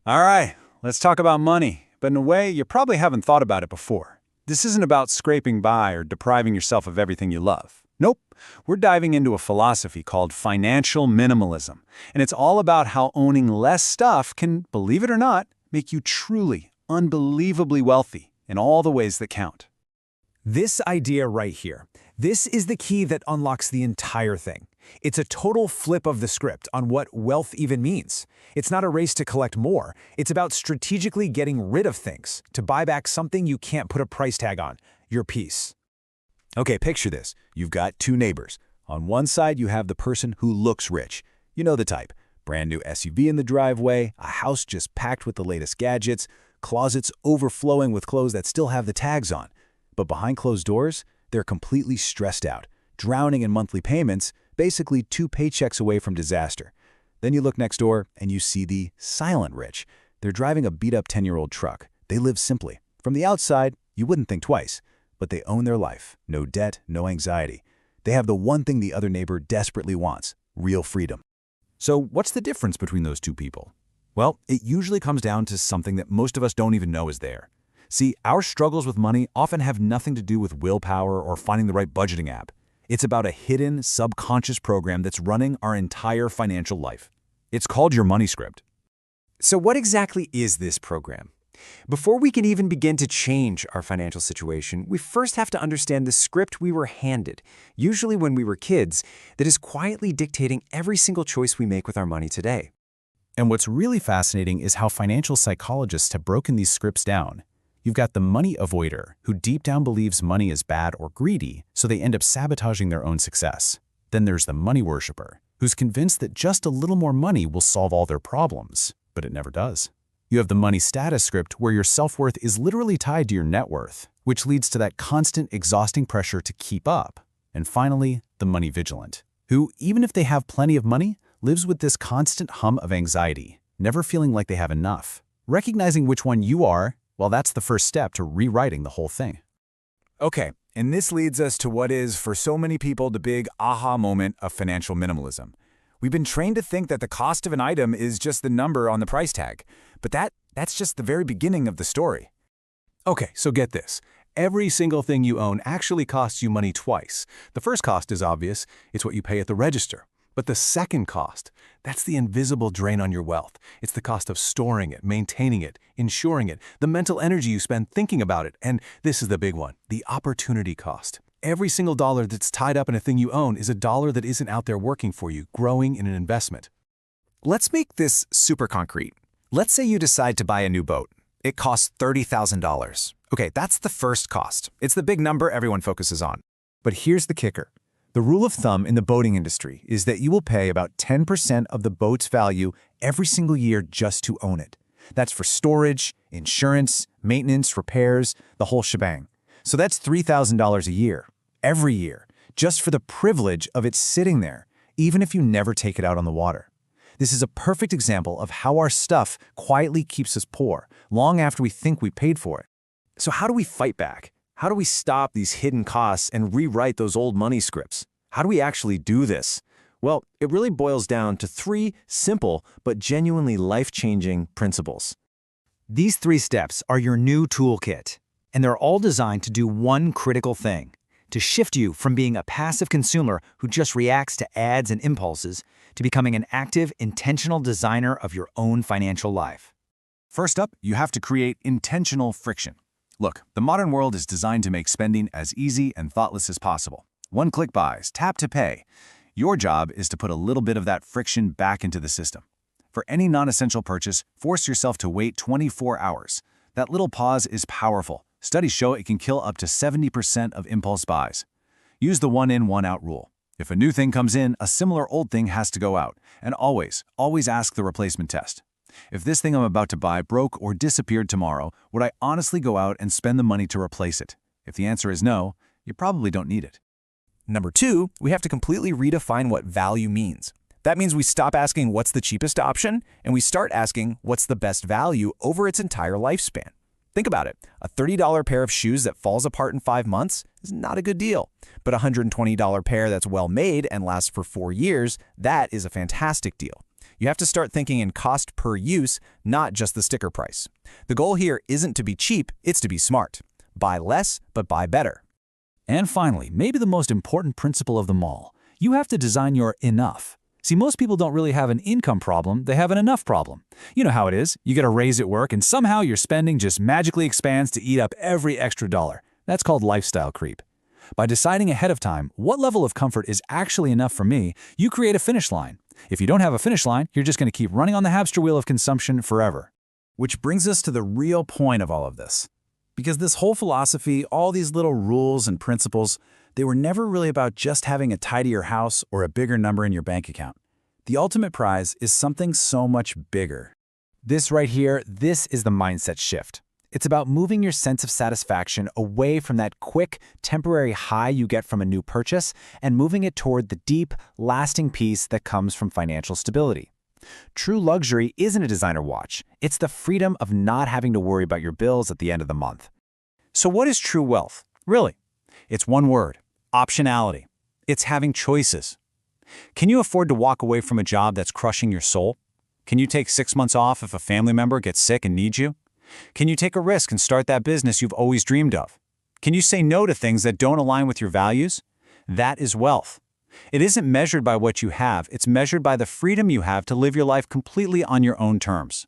All right, let's talk about money, but in a way you probably haven't thought about it before. This isn't about scraping by or depriving yourself of everything you love. Nope, we're diving into a philosophy called financial minimalism, and it's all about how owning less stuff can, believe it or not, make you truly, unbelievably wealthy in all the ways that count. This idea right here, this is the key that unlocks the entire thing. It's a total flip of the script on what wealth even means. It's not a race to collect more. It's about strategically getting rid of things to buy back something you can't put a price tag on, your peace. Okay, picture this. You've got two neighbors. On one side, you have the person who looks rich. You know the type. Brand new SUV in the driveway, a house just packed with the latest gadgets, closets overflowing with clothes that still have the tags on. But behind closed doors, they're completely stressed out, drowning in monthly payments, basically 2 paychecks away from disaster. Then you look next door and you see the silent rich. They're driving a beat-up 10-year-old truck. They live simply. From the outside, you wouldn't think twice, but they own their life. No debt, no anxiety. They have the one thing the other neighbor desperately wants, real freedom. So what's the difference between those two people? Well, it usually comes down to something that most of us don't even know is there. See, our struggles with money often have nothing to do with willpower or finding the right budgeting app. It's about a hidden, subconscious program that's running our entire financial life. It's called your money script. So what exactly is this program? Before we can even begin to change our financial situation, we first have to understand the script we were handed, usually when we were kids, that is quietly dictating every single choice we make with our money today. And what's really fascinating is how financial psychologists have broken these scripts down. You've got the money avoider, who deep down believes money is bad or greedy, so they end up sabotaging their own success. Then there's the money worshiper, who's convinced that just a little more money will solve all their problems, but it never does. You have the money status script, where your self-worth is literally tied to your net worth, which leads to that constant, exhausting pressure to keep up. And finally, the money vigilant, who, even if they have plenty of money, lives with this constant hum of anxiety, never feeling like they have enough. Recognizing which one you are, well, that's the first step to rewriting the whole thing. Okay, and this leads us to what is, for so many people, the big aha moment of financial minimalism. We've been trained to think that the cost of an item is just the number on the price tag, but that's just the very beginning of the story. Okay, so get this. Every single thing you own actually costs you money twice. The first cost is obvious. It's what you pay at the register. But the second cost, that's the invisible drain on your wealth. It's the cost of storing it, maintaining it, insuring it, the mental energy you spend thinking about it, and this is the big one, the opportunity cost. Every single dollar that's tied up in a thing you own is a dollar that isn't out there working for you, growing in an investment. Let's make this super concrete. Let's say you decide to buy a new boat. It costs $30,000. Okay, that's the first cost. It's the big number everyone focuses on. But here's the kicker. The rule of thumb in the boating industry is that you will pay about 10% of the boat's value every single year just to own it. That's for storage, insurance, maintenance, repairs, the whole shebang. So that's $3,000 a year, every year, just for the privilege of it sitting there, even if you never take it out on the water. This is a perfect example of how our stuff quietly keeps us poor, long after we think we paid for it. So how do we fight back? How do we stop these hidden costs and rewrite those old money scripts? How do we actually do this? Well, it really boils down to 3 simple but genuinely life-changing principles. These 3 steps are your new toolkit, and they're all designed to do one critical thing: to shift you from being a passive consumer who just reacts to ads and impulses to becoming an active, intentional designer of your own financial life. First up, you have to create intentional friction. Look, the modern world is designed to make spending as easy and thoughtless as possible. One-click buys, tap to pay. Your job is to put a little bit of that friction back into the system. For any non-essential purchase, force yourself to wait 24 hours. That little pause is powerful. Studies show it can kill up to 70% of impulse buys. Use the one-in, one-out rule. If a new thing comes in, a similar old thing has to go out. And always ask the replacement test. If this thing I'm about to buy broke or disappeared tomorrow, would I honestly go out and spend the money to replace it? If the answer is no, you probably don't need it. Number 2, we have to completely redefine what value means. That means we stop asking what's the cheapest option, and we start asking what's the best value over its entire lifespan. Think about it. A $30 pair of shoes that falls apart in 5 months is not a good deal. But a $120 pair that's well made and lasts for 4 years, that is a fantastic deal. You have to start thinking in cost per use, not just the sticker price. The goal here isn't to be cheap, it's to be smart. Buy less, but buy better. And finally, maybe the most important principle of them all, you have to design your enough. See, most people don't really have an income problem, they have an enough problem. You know how it is. You get a raise at work and somehow your spending just magically expands to eat up every extra dollar. That's called lifestyle creep. By deciding ahead of time what level of comfort is actually enough for me, you create a finish line. If you don't have a finish line, you're just going to keep running on the hamster wheel of consumption forever. Which brings us to the real point of all of this. Because this whole philosophy, all these little rules and principles, they were never really about just having a tidier house or a bigger number in your bank account. The ultimate prize is something so much bigger. This right here, this is the mindset shift. It's about moving your sense of satisfaction away from that quick, temporary high you get from a new purchase and moving it toward the deep, lasting peace that comes from financial stability. True luxury isn't a designer watch. It's the freedom of not having to worry about your bills at the end of the month. So what is true wealth? Really? It's one word: optionality. It's having choices. Can you afford to walk away from a job that's crushing your soul? Can you take 6 months off if a family member gets sick and needs you? Can you take a risk and start that business you've always dreamed of? Can you say no to things that don't align with your values? That is wealth. It isn't measured by what you have, it's measured by the freedom you have to live your life completely on your own terms.